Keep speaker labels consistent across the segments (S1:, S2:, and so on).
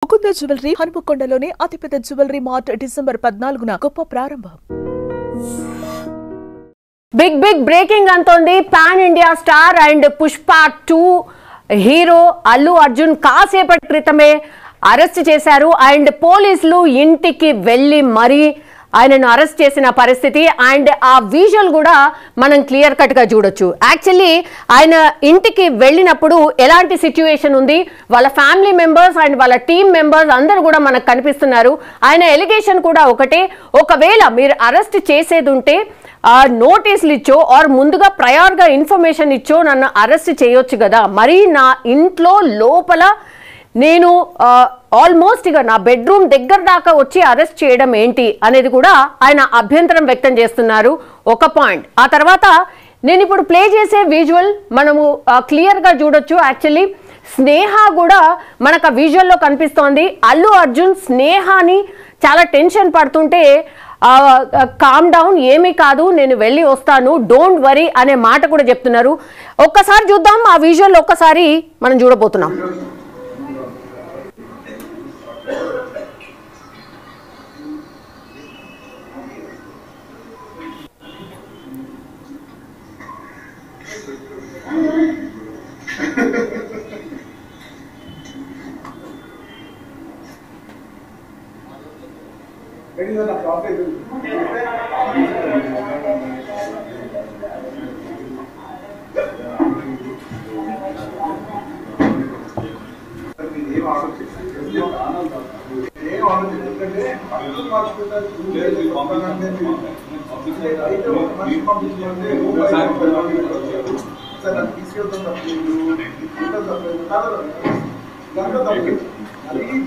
S1: Mukunda jewellery హనుమకొండలోని అతిపెద్ద jewellery mart December 14న గొప్ప ప్రారంభం.
S2: బిగ్ బ్రేకింగ్ అంతోంది. Pan India star and Pushpa 2 hero Allu Arjun కాసేపటి క్రితమే అరెస్ట్ చేశారు. అండ్ పోలీసులు ఇంటికి వెళ్లి మరీ ఆయనను అరెస్ట్ చేసిన పరిస్థితి. అండ్ ఆ విజువల్ కూడా మనం క్లియర్ కట్ గా చూడొచ్చు. యాక్చువల్లీ ఆయన ఇంటికి వెళ్ళినప్పుడు ఎలాంటి సిచ్యువేషన్ ఉంది, వాళ్ళ ఫ్యామిలీ మెంబర్స్ అండ్ వాళ్ళ టీమ్ మెంబర్స్ అందరూ కూడా మనకు కనిపిస్తున్నారు. ఆయన ఎలిగేషన్ కూడా ఒకటే, ఒకవేళ మీరు అరెస్ట్ చేసేది ఉంటే నోటీసులు ఇచ్చో ఆర్ ముందుగా ప్రయర్గా ఇన్ఫర్మేషన్ ఇచ్చో నన్ను అరెస్ట్ చేయొచ్చు కదా, మరి నా ఇంట్లో లోపల నేను ఆల్మోస్ట్ ఇక నా బెడ్రూమ్ దగ్గర దాకా వచ్చి అరెస్ట్ చేయడం ఏంటి అనేది కూడా ఆయన అభ్యంతరం వ్యక్తం చేస్తున్నారు. ఒక పాయింట్. ఆ తర్వాత నేను ఇప్పుడు ప్లే చేసే విజువల్ మనము క్లియర్గా చూడొచ్చు. యాక్చువల్లీ స్నేహ కూడా మనకు ఆ విజువల్లో కనిపిస్తోంది. అల్లు అర్జున్ స్నేహాని చాలా టెన్షన్ పడుతుంటే కామ్ డౌన్, ఏమీ కాదు, నేను వెళ్ళి వస్తాను, డోంట్ వరీ అనే మాట కూడా చెప్తున్నారు. ఒక్కసారి చూద్దాం ఆ విజువల్, ఒక్కసారి మనం చూడబోతున్నాం.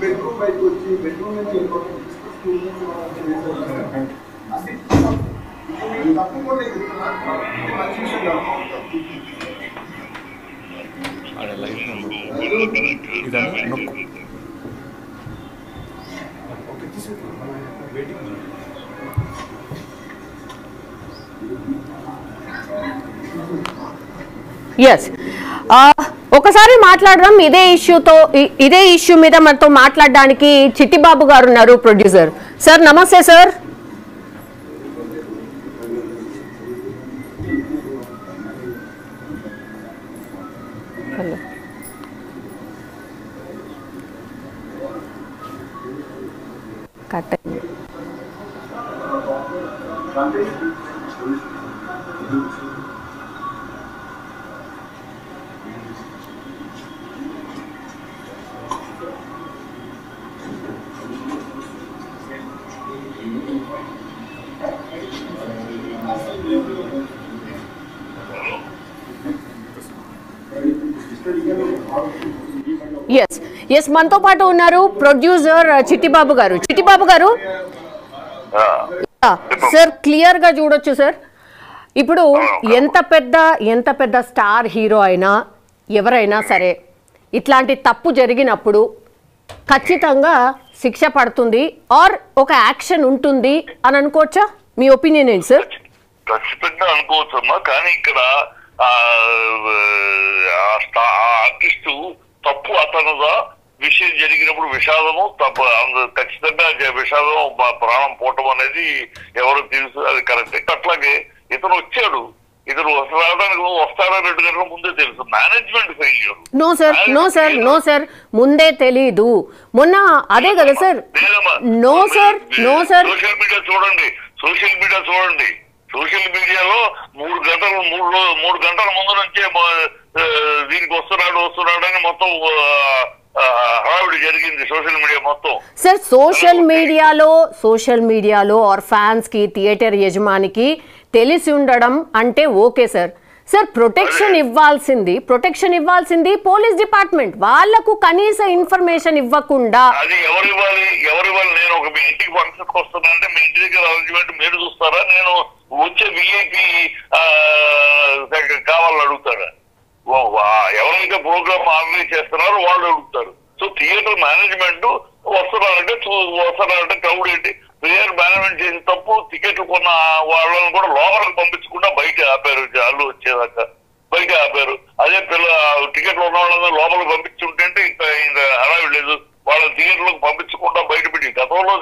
S3: బెడ్రూమ్ బయటకు వచ్చి బెడ్రూమ్ నుంచి తప్పకుండా మంచి విషయం.
S2: ఎస్, ఒకసారి మాట్లాడదాం ఇదే ఇష్యూ మీద మనతో మాట్లాడడానికి చిట్టిబాబు గారు ఉన్నారు, ప్రొడ్యూసర్. సార్ నమస్తే సార్. హలో. కట్. ఎస్ మనతో పాటు ఉన్నారు ప్రొడ్యూసర్ చిట్టిబాబు గారు. చిట్టిబాబు గారు సార్, క్లియర్ గా చూడొచ్చు సార్. ఇప్పుడు ఎంత పెద్ద స్టార్ హీరో అయినా ఎవరైనా సరే ఇట్లాంటి తప్పు జరిగినప్పుడు ఖచ్చితంగా శిక్ష పడుతుంది ఆర్ ఒక యాక్షన్ ఉంటుంది అని అనుకోవచ్చా? మీ ఒపీనియన్ ఏంటి సార్?
S4: ఖచ్చితంగా అనుకోవచ్చమ్మా, కానీ ఇక్కడ ఆర్టిస్టు తప్పు అతనుగా విషయం జరిగినప్పుడు విషాదము తప్పు, ఖచ్చితంగా విషాదం ప్రాణం పోవటం అనేది ఎవరు తెలుసు, అది కరెక్టే. అట్లాగే ఇతను వచ్చాడు, ఇతను వస్తాడని 2 గంటల ముందే తెలుసు. Management failure.
S2: నో సార్ ముందే తెలీదు. మొన్న అదే కదా sir. No sir.
S4: Social media చూడండి. సోషల్ మీడియాలో 3 గంటల ముందు నుంచే దీనికి వస్తున్నాడు అని మొత్తం హడావిడి జరిగింది సోషల్ మీడియా మొత్తం.
S2: సార్ సోషల్ మీడియాలో ఆర్ ఫ్యాన్స్ కి, థియేటర్ యజమానికి తెలిసి ఉండడం అంటే ఓకే సార్. సార్ ప్రొటెక్షన్ ఇవ్వాల్సింది పోలీస్ డిపార్ట్మెంట్. వాళ్లకు కనీస ఇన్ఫర్మేషన్ ఇవ్వకుండా
S4: అది ఎవరు ఇవ్వాలి? నేను ఒక మీ ఇంటికి ఫంక్షన్ వస్తున్నా అంటే మీ ఇంటి దగ్గర అరేంజ్మెంట్ మీరు చూస్తారా? నేను వచ్చే విఐపి కావాలని అడుగుతారా? ఎవరైతే ప్రోగ్రామ్ ఆర్గనైజ్ చేస్తున్నారో వాళ్ళు అడుగుతారు. సో థియేటర్ మేనేజ్మెంట్ వస్తున్నారంటే క్రౌడ్ ఏంటి, థియేటర్ మేనేజ్మెంట్ చేసిన తప్పు. టికెట్లు కొన్న వాళ్ళని కూడా లోపలికి పంపించకుండా బయట ఆపారు, అల్లు వచ్చేదాకా బయట ఆపారు. అదే టికెట్లు ఉన్న వాళ్ళని లోపలికి పంపించుంటే ఇంకా హడావిడి లేదు. వాళ్ళ థియేటర్లకు పంపించకుండా బయటపెట్టి గతంలో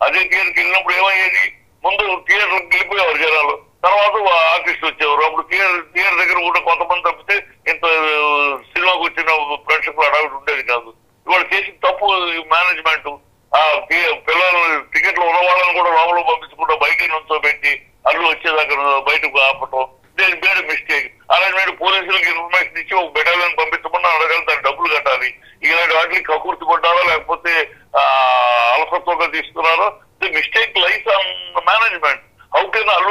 S4: అదే థియేటర్కి వెళ్ళినప్పుడు ఏమయ్యేది, ముందు థియేటర్కి వెళ్ళిపోయేవారు జనాలు, తర్వాత ఆర్టిస్ట్ వచ్చేవారు. అప్పుడు థియేటర్ దగ్గర కూడా కొంతమంది తప్పితే ఇంత సినిమాకు వచ్చిన ప్రేక్షకులు అడగడం ఉండేది కాదు. ఇవాళ చేసిన తప్పు మేనేజ్మెంట్. ఆ పిల్లలు టికెట్లు ఉన్న వాళ్ళని కూడా లోపల పంపించకుండా బయట నుంచోబెట్టి అల్లు వచ్చేదాకా బయటకు ఆపటం, దేని పేరు మిస్టేక్. అలాంటి పోలీసులకు ఇన్ఫర్మేషన్ ఇచ్చి ఒక బెటాలియన్ పంపించకుండా అడగాలి, దానికి డబ్బులు కట్టాలి. ఇలాంటి వాటికి కకూర్తి పడ్డారో లేకపోతే అలసత్వంగా తీసుకున్నారో, the mistake lies on management. How can Allu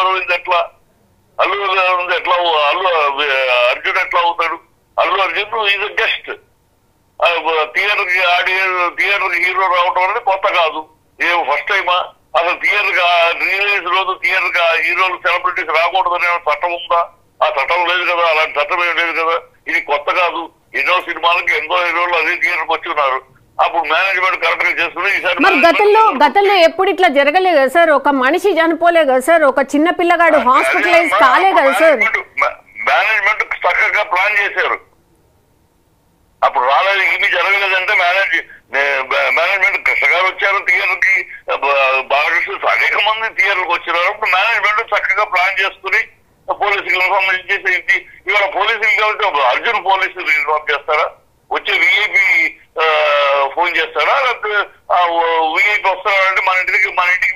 S4: Aravind ఎట్లా అర్జున్ ఎట్లా అవుతాడు? Allu Arjun is a guest. థియేటర్కి హీరో రావడం అనేది కొత్త కాదు, ఫస్ట్ టైమా? అసలు రిలీజ్ రోజు థియేటర్కి హీరోలు సెలబ్రిటీస్ రాకూడదనే చట్టం ఉందా? ఆ చట్టం లేదు కదా, అలాంటి చట్టం ఏం లేదు కదా. ఇది కొత్త కాదు. ఎన్నో సినిమాలకి ఎంతో హీరోలు అదే థియేటర్కి వచ్చి ఉన్నారు. అప్పుడు మేనేజ్మెంట్ కరెక్ట్ గా చేస్తుంది.
S2: మరి గతంలో ఎప్పుడు ఇట్లా జరగలేదు కదా సార్? ఒక మనిషి చనిపోలే కదా సార్? ఒక చిన్న పిల్లగాడు హాస్పిటలైజ్ కాలే కదా సార్?
S4: మేనేజ్మెంట్ చక్కగా ప్లాన్ చేశారు. అప్పుడు రాలేదు, ఇవి జరగలేదంటే మేనేజ్మెంట్ కృష్ణగారు వచ్చారు థియేటర్కి, బాలకృష్ణ అనేక మంది థియేటర్కి వచ్చినారు. అప్పుడు మేనేజ్మెంట్ చక్కగా ప్లాన్ చేసుకుని పోలీసులకు ఇన్ఫర్మేషన్ చేసి, ఇవాళ పోలీసులు కాబట్టి అర్జున్ పోలీసులు ఇన్ఫార్మ్ చేస్తారా? వచ్చే విఐపి ఫోన్ చేస్తారా? లేకపోతే విఐపి వస్తారంటే మన ఇంటికి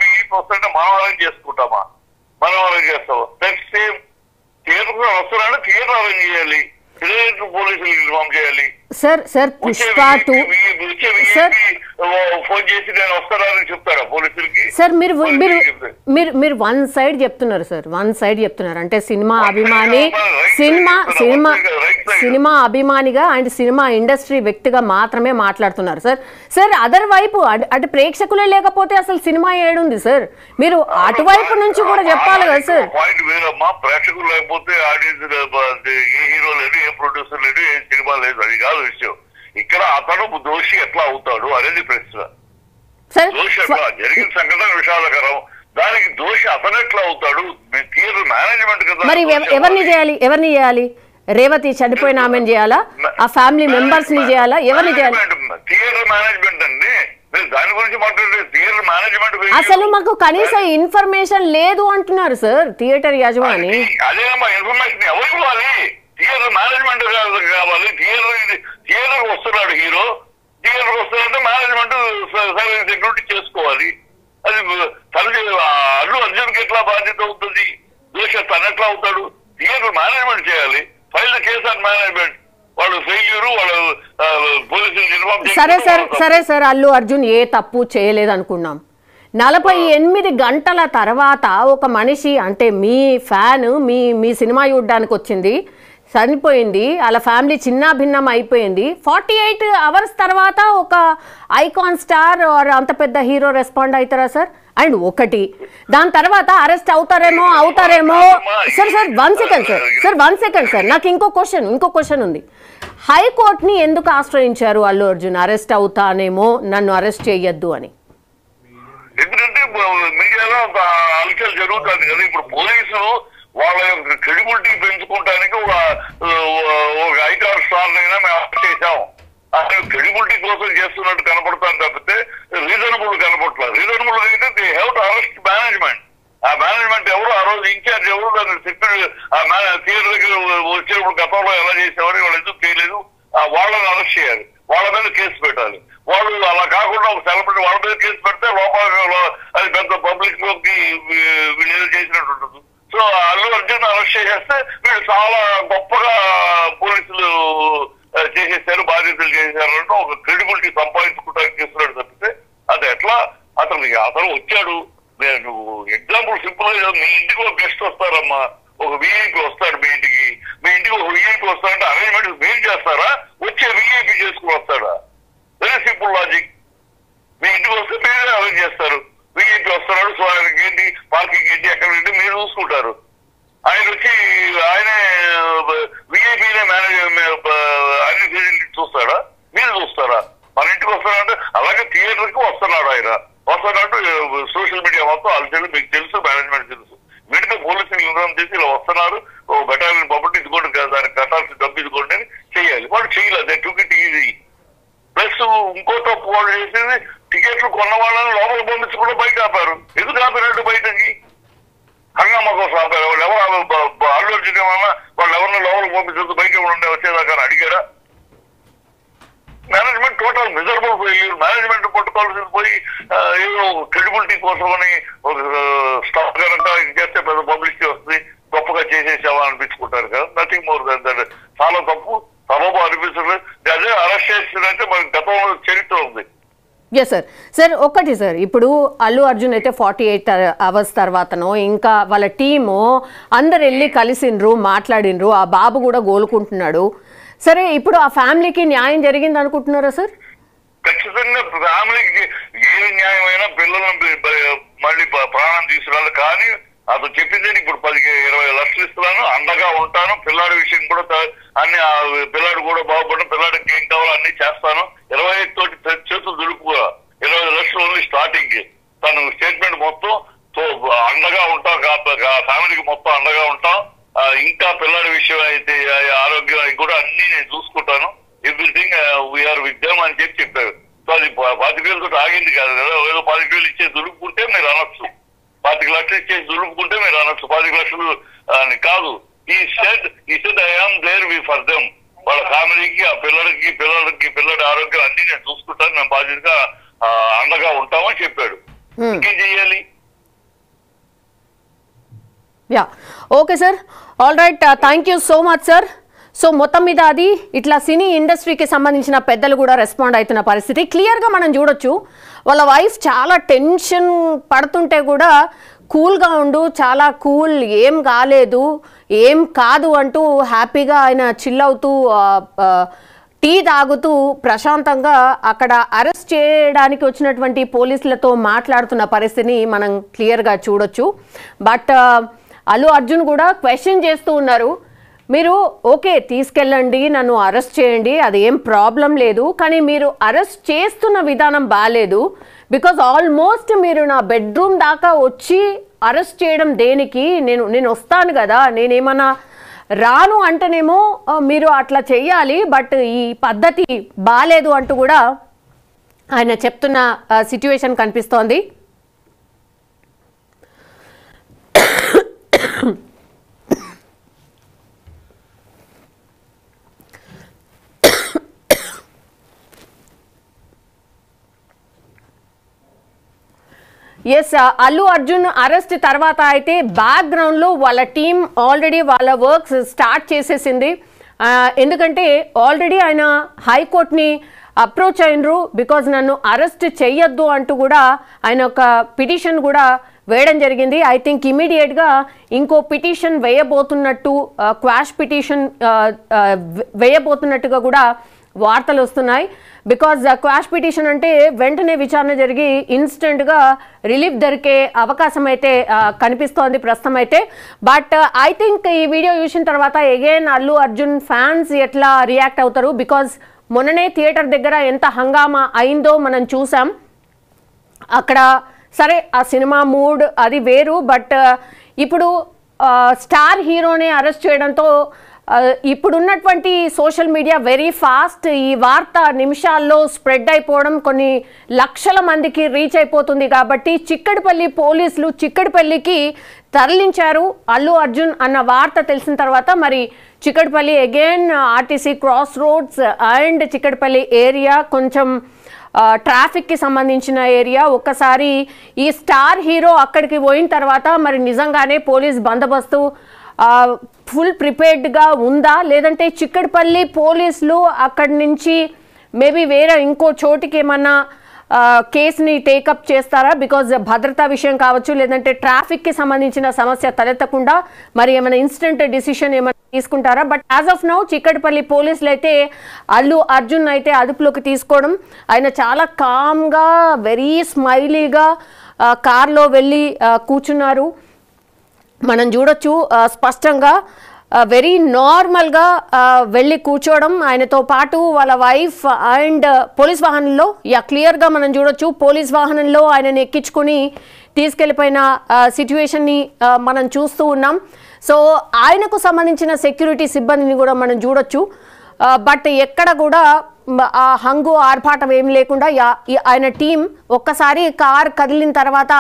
S4: విఐపి వస్తారంటే మనం అరేంజ్ చేసుకుంటామా? మనం అరేంజ్ చేస్తామా? నెక్స్ట్ సేమ్ థియేటర్ వస్తారంటే థియేటర్ అరేంజ్ చేయాలి, థియేటర్ పోలీసులు ఇన్ఫార్మ్ చేయాలి.
S2: సార్ పుష్ప 2
S4: ఫోన్ చేసి నేను వస్తారని చెప్తారా పోలీసులకి?
S2: సార్ మీరు వన్ సైడ్ చెప్తున్నారు సార్, వన్ సైడ్ చెప్తున్నారు. అంటే సినిమా అభిమానిగా అండ్ సినిమా ఇండస్ట్రీ వ్యక్తిగా మాత్రమే మాట్లాడుతున్నారు సార్. సార్ అదర్ వైపు అటు ప్రేక్షకులే లేకపోతే అసలు సినిమా ఏడుంది సార్? మీరు అటువైపు నుంచి కూడా చెప్పాలి కదా సార్.
S4: పాయింట్ వేరమ్మా, ప్రేక్షకులు లేకపోతే ఆడియన్స్ ఏ హీరో లేదు, ఏ ప్రొడ్యూసర్ లేదు, ఏ సినిమా లేదు, అది కాదు విషయం. ఇక్కడ అతను దోషి ఎట్లా అవుతాడు అనేది ప్రశ్న. దోషి ఎట్లా జరిగిన సంఘటన విషాదకరం, దానికి దోషి అతను ఎట్లా అవుతాడు? థియేటర్ మేనేజ్మెంట్ కదా.
S2: మరి ఎవరిని చేయాలి? రేవతి చనిపోయిన ఆమెను చేయాలా? ఆ ఫ్యామిలీ మెంబర్స్ ని చేయాలా? ఎవరిని చేయాలి?
S4: థియేటర్ మేనేజ్మెంట్ అండి, దాని గురించి మాట్లాడే థియేటర్ మేనేజ్మెంట్.
S2: అసలు మాకు కనీసం ఇన్ఫర్మేషన్ లేదు అంటున్నారు సార్ థియేటర్ యజమాని.
S4: అదేనమ్మా, ఇన్ఫర్మేషన్ ఎవరు ఇవ్వాలి? థియేటర్ మేనేజ్మెంట్ కావాలి. థియేటర్ వస్తున్నాడు హీరో, థియేటర్ వస్తున్నాడంటే మేనేజ్మెంట్ సెక్యూరిటీ చేసుకోవాలి. అది అల్లు అర్జున్కి ఎట్లా బాధ్యత అవుతుంది? దోష తను ఎట్లా అవుతాడు? థియేటర్ మేనేజ్మెంట్ చేయాలి. File the case on management. వాళ్ళు ఫెయిల్యూరు, వాళ్ళు పోలీసులు ఇన్ఫార్మ్.
S2: సరే సార్ అల్లు అర్జున్ ఏ తప్పు చేయలేదు అనుకున్నాం. 48 గంటల తర్వాత ఒక మనిషి, అంటే మీ ఫ్యాన్ మీ సినిమా చూడడానికి వచ్చింది, చనిపోయింది, వాళ్ళ ఫ్యామిలీ చిన్న భిన్నం అయిపోయింది. 48 అవర్స్ తర్వాత ఒక ఐకాన్ స్టార్ అంత పెద్ద హీరో రెస్పాండ్ అవుతారా సార్? అండ్ దాని తర్వాత అరెస్ట్ అవుతారేమో. సార్ 1 సెకండ్ సార్, నాకు ఇంకో క్వశ్చన్ ఉంది. హైకోర్టుని ఎందుకు ఆశ్రయించారు అల్లు అర్జున్? అరెస్ట్ అవుతానేమో, నన్ను అరెస్ట్ చేయొద్దు అని.
S4: ఎందుకంటే మీడియాలో ఒక అలచల్ జరుగుతుంది కదా. ఇప్పుడు పోలీసులు వాళ్ళ యొక్క క్రెడిబిలిటీ పెంచుకోవడానికి ఒక ఐకాన్ స్టార్ అయినా మేము అరెస్ట్ చేశాం అంటే క్రెడిబిలిటీ కోసం చేస్తున్నట్టు కనపడతాను తప్పితే రీజనబుల్ కనపడలేదు. రీజనబుల్ అయితే they have to arrest management. ఆ మేనేజ్మెంట్ ఎవరు, ఆ రోజు ఇన్ఛార్జ్ ఎవరు, దాన్ని చెప్పారు. థియేటర్ దగ్గర వచ్చేప్పుడు గతంలో ఎలా చేసేవారు, వాళ్ళు ఎందుకు చేయలేదు, వాళ్ళని అరెస్ట్ చేయాలి, వాళ్ళ మీద కేసు పెట్టాలి. వాళ్ళు అలా కాకుండా ఒక సెలబ్రిటీ వాళ్ళ మీద కేసు పెడితే లోపల అది పెద్ద పబ్లిక్ లోకి వీళ్ళు చేసినట్టు ఉంటుంది. సో అల్లు అర్జున్ అరెస్ట్ చేసేస్తే వీళ్ళు చాలా గొప్పగా పోలీసులు చేసేసారు, బాధ్యతలు చేసేసారు అంటే ఒక క్రెడిబిలిటీ సంపాదించుకోవడానికి చేస్తున్నాడు తప్పితే అది ఎట్లా అతను వచ్చాడు. నేను ఎగ్జాంపుల్ సింపుల్ గా మీ ఇంటికి ఒక గెస్ట్ వస్తారమ్మా, ఒక విఐపి వస్తాడు మీ ఇంటికి ఒక విఐపి వస్తాడంటే అరేంజ్మెంట్ మీరు చేస్తారా, వచ్చే విఐపి చేసుకుని వస్తాడా? Very simple logic. మీ ఇంటికి వస్తే మీరే అరేంజ్ చేస్తారు. విఐపి వస్తున్నాడు, సో ఆయనకి ఏంటి పార్కింగ్ ఏంటి ఎక్కడ ఏంటి మీరు చూసుకుంటారు. ఆయన వచ్చి ఆయనే విఐపినే మేనేజ్ చూస్తాడా, మీరు చూస్తారా? మన ఇంటికి వస్తాడంటే అలాగే థియేటర్ కి వస్తున్నాడు. ఆయన వస్తాడంటూ సోషల్ మీడియా మొత్తం అలచలు మీకు తెలుసు, మేనేజ్మెంట్ తెలుసు. వీటితో పోలీసులు ఇన్ఫార్మ్ చేసి ఇలా వస్తున్నారు, ఓ బెటాలియన్ పబ్లిక్ ఇదిగోండి, దానికి కట్టాల్సిన డబ్బు ఇదిగోండి అని చేయాలి. వాడు చేయలేదు, they took it easy. Plus ఇంకో తప్పు వాళ్ళు చేసేది టికెట్లు కొన్న వాళ్ళని లోపలికి పంపించకుండా బయట ఆపారు. ఎందుకు ఆపినట్టు బయటకి? హంగామా కోసం ఆపారు. వాళ్ళు ఎవరు అల్లు అర్జున్ ఏమన్నా వాళ్ళు ఎవరిని లోపలికి పంపించదు బయట ఉండే వచ్చేదాకా అడిగారా? Management total miserable failure. Management పట్టుకోవాల్సింది పోయి ఏదో క్రెడిబిలిటీ కోసం అని ఒక స్టాక్ కనుక చేస్తే పెద్ద పబ్లిసిటీ వస్తుంది, గొప్పగా చేసేసావా అనిపించుకుంటారు కదా. Nothing more than that. చాలా తప్పు, సబబు అనిపిస్తుంది. అదే అరెస్ట్ చేసిందంటే మనకి గతంలో చరిత్ర ఉంది.
S2: Yes sir. సార్ ఒక్కటి సార్, ఇప్పుడు అల్లు అర్జున్ అయితే 48 అవర్స్ తర్వాతనో ఇంకా వాళ్ళ టీము అందరు వెళ్ళి కలిసిండ్రు, మాట్లాడినరు, ఆ బాబు కూడా గోలుకుంటున్నాడు. సరే, ఇప్పుడు ఆ ఫ్యామిలీకి న్యాయం జరిగింది అనుకుంటున్నారా సార్?
S4: ఖచ్చితంగా ఫ్యామిలీకి ఏ న్యాయమైనా పిల్లలను మళ్ళీ ప్రాణం తీసుకురాలి. కానీ అతను చెప్పింది ఇప్పుడు 10-20 లక్షలు ఇస్తున్నాను, అండగా ఉంటాను, పిల్లాడి విషయం కూడా అన్ని పిల్లాడు కూడా బాగుపడడం, పిల్లాడికి ఏం కావాలో అన్ని చేస్తాను, 25 తోటి చేతులు దులుపుగా 20 లక్షలు ఓన్లీ స్టార్టింగ్. తను స్టేట్మెంట్ మొత్తం అండగా ఉంటాం, ఫ్యామిలీకి మొత్తం అండగా ఉంటాం, ఇంకా పిల్లాడి విషయం అయితే ఆరోగ్యం కూడా అన్ని నేను చూసుకుంటాను, ఎవ్రీథింగ్ వీఆర్ విత్ దెమ్ అని చెప్పారు. సో అది 25,000 తోటి ఆగింది కాదు కదా. ఏదో 25,000 ఇచ్చే దులుపుకుంటే మీరు అనొచ్చు, 25 లక్షలు ఇచ్చేసి దులుపుకుంటే మీరు అనొచ్చు, 25 లక్షలు అని కాదు. He said I am there for them. వాళ్ళ ఫ్యామిలీకి, ఆ పిల్లడి ఆరోగ్యం అన్ని నేను చూసుకుంటాను, మేము బాధ్యతగా అండగా ఉంటామని చెప్పాడు. ఇంకేం చెయ్యాలి?
S2: Yeah, okay sir, all right, thank you so much sir. So మొత్తం మీద అది ఇట్లా సినీ ఇండస్ట్రీకి సంబంధించిన పెద్దలు కూడా రెస్పాండ్ అవుతున్న పరిస్థితి క్లియర్గా మనం చూడొచ్చు. వాళ్ళ వైఫ్ చాలా టెన్షన్ పడుతుంటే కూడా కూల్గా ఉండు, చాలా కూల్, ఏం కాలేదు, ఏం కాదు అంటూ హ్యాపీగా ఆయన చిల్ అవుతూ టీ తాగుతూ ప్రశాంతంగా అక్కడ అరెస్ట్ చేయడానికి వచ్చినటువంటి పోలీసులతో మాట్లాడుతున్న పరిస్థితిని మనం క్లియర్గా చూడొచ్చు. బట్ అల్లు అర్జున్ కూడా క్వశ్చన్ చేస్తూ ఉన్నారు, మీరు ఓకే తీసుకెళ్ళండి, నన్ను అరెస్ట్ చేయండి, అది ఏం ప్రాబ్లం లేదు, కానీ మీరు అరెస్ట్ చేస్తున్న విధానం బాగాలేదు. బికాజ్ ఆల్మోస్ట్ మీరు నా బెడ్రూమ్ దాకా వచ్చి అరెస్ట్ చేయడం దేనికి? నేను వస్తాను కదా, నేనేమన్నా రాను అంటేనేమో మీరు అట్లా చెయ్యాలి, బట్ ఈ పద్ధతి బాగాలేదు అంటూ కూడా ఆయన చెప్తున్న సిచ్యువేషన్ కనిపిస్తోంది. ఎస్, అల్లు అర్జున్ అరెస్ట్ తర్వాత అయితే బ్యాక్గ్రౌండ్లో వాళ్ళ టీం ఆల్రెడీ వాళ్ళ వర్క్స్ స్టార్ట్ చేసేసింది. ఎందుకంటే ఆల్రెడీ ఆయన హైకోర్టుని అప్రోచ్ అయినరు, బికాజ్ నన్ను అరెస్ట్ చెయ్యొద్దు అంటూ కూడా ఆయన ఒక పిటిషన్ కూడా వేయడం జరిగింది. ఐ థింక్ ఇమీడియట్గా ఇంకో పిటిషన్ వేయబోతున్నట్టు, క్వాష్ పిటిషన్ వేయబోతున్నట్టుగా కూడా వార్తలు వస్తున్నాయి. బికాజ్ క్వాష్ పిటిషన్ అంటే వెంటనే విచారణ జరిగి ఇన్స్టెంట్గా రిలీఫ్ దొరికే అవకాశం అయితే కనిపిస్తోంది ప్రస్తుతం అయితే. బట్ ఐ థింక్ ఈ వీడియో చూసిన తర్వాత అగైన్ అల్లు అర్జున్ ఫ్యాన్స్ ఎట్లా రియాక్ట్ అవుతారు? బికాజ్ మొన్ననే థియేటర్ దగ్గర ఎంత హంగామా అయిందో మనం చూసాం. అక్కడ సరే ఆ సినిమా మూడ్ అది వేరు, బట్ ఇప్పుడు స్టార్ హీరోని అరెస్ట్ చేయడంతో ఇప్పుడున్నటువంటి సోషల్ మీడియా వెరీ ఫాస్ట్, ఈ వార్త నిమిషాల్లో స్ప్రెడ్ అయిపోవడం, కొన్ని లక్షల మందికి రీచ్ అయిపోతుంది. కాబట్టి చిక్కడపల్లి పోలీసులు చిక్కడపల్లికి తరలించారు అల్లు అర్జున్ అన్న వార్త తెలిసిన తర్వాత. మరి Chikkadpally again RTC cross roads and Chikkadpally area కొంచెం ట్రాఫిక్కి సంబంధించిన ఏరియా. ఒక్కసారి ఈ స్టార్ హీరో అక్కడికి పోయిన తర్వాత మరి నిజంగానే పోలీస్ బందోబస్తు ఫుల్ ప్రిపేర్డ్గా ఉందా, లేదంటే చిక్కడపల్లి పోలీసులు అక్కడి నుంచి మేబీ వేరే ఇంకో చోటికి ఏమన్నా కేసుని టేకప్ చేస్తారా? బికాజ్ భద్రతా విషయం కావచ్చు, లేదంటే ట్రాఫిక్కి సంబంధించిన సమస్య తలెత్తకుండా మరి ఏమైనా ఇన్స్టెంట్ డిసిషన్ ఏమైనా తీసుకుంటారా? But as of now Chikkadpally పోలీసులు అయితే అల్లు అర్జున్ అయితే అదుపులోకి తీసుకోవడం, ఆయన చాలా కామ్గా వెరీ స్మైలీగా కార్లో వెళ్ళి కూర్చున్నారు. మనం చూడొచ్చు స్పష్టంగా వెరీ నార్మల్గా వెళ్ళి కూర్చోవడం, ఆయనతో పాటు వాళ్ళ వైఫ్ అండ్ పోలీస్ వాహనంలో క్లియర్గా మనం చూడొచ్చు. పోలీస్ వాహనంలో ఆయనని ఎక్కించుకొని తీసుకెళ్ళిపోయిన సిచ్యువేషన్ని మనం చూస్తూ ఉన్నాం. సో ఆయనకు సంబంధించిన సెక్యూరిటీ సిబ్బందిని కూడా మనం చూడొచ్చు. బట్ ఎక్కడ కూడా ఆ హంగు ఆర్భాటం ఏం లేకుండా ఆయన టీం ఒక్కసారి కార్ కదిలిన తర్వాత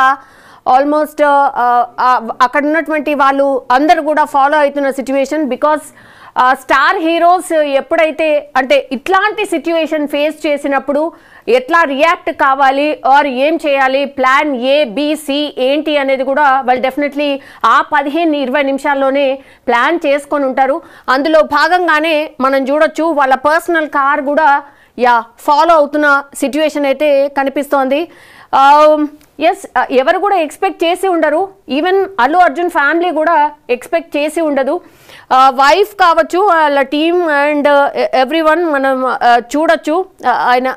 S2: ఆల్మోస్ట్ అక్కడ ఉన్నటువంటి వాళ్ళు అందరు కూడా ఫాలో అవుతున్న సిచ్యువేషన్. బికాస్ స్టార్ హీరోస్ ఎప్పుడైతే అంటే ఇట్లాంటి సిచ్యువేషన్ ఫేస్ చేసినప్పుడు ఎట్లా రియాక్ట్ కావాలి ఆర్ ఏం చేయాలి, ప్లాన్ ఏ బి సి ఏంటి అనేది కూడా వాళ్ళు డెఫినెట్లీ ఆ 15-20 నిమిషాల్లోనే ప్లాన్ చేసుకొని ఉంటారు. అందులో భాగంగానే మనం చూడొచ్చు వాళ్ళ పర్సనల్ కార్ కూడా ఫాలో అవుతున్న సిచ్యువేషన్ అయితే కనిపిస్తోంది. ఎస్, ఎవరు కూడా ఎక్స్పెక్ట్ చేసి ఉండరు, ఈవెన్ అల్లు అర్జున్ ఫ్యామిలీ కూడా ఎక్స్పెక్ట్ చేసి ఉండదు. వైఫ్ కావచ్చు, వాళ్ళ టీమ్ అండ్ ఎవ్రీవన్ మనం చూడొచ్చు ఆయన